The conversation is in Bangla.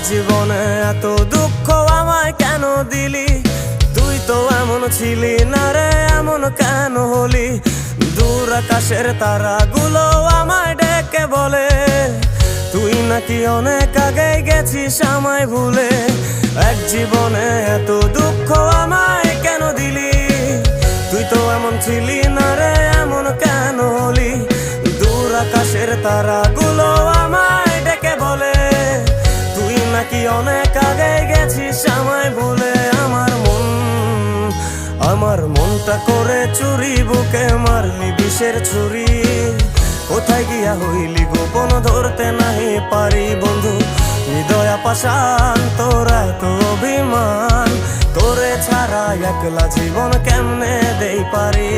জীবনে এত দুঃখ আমায় কেন দিলি? তুই তো এমন ছিলি না রে, এমন কেন হলি? দূর আকাশের তারাগুলো আমায় ডেকে বলে তুই নাকি অনেক আগে গেছিস আমায় ভুলে। এক জীবনে এত দুঃখ আমায় কেন দিলি? তুই তো এমন ছিলি না রে, এমন কেন হলি? দূর আকাশের তারাগুলো আমায় ডেকে বলে তুই নাকি অনেক আগে গেছিস আমায় ভুলে। আমার মনটা করে চুরি, বুকে মারলি বিষের ছুরি। কোথায় গিয়া হইলি গোপন ধরতে নাহি পারি বন্ধু। হৃদয় পাষাণ তোর এত অভিমান, তোরে ছাড়া একলা জীবন কেমনে দেই পারি?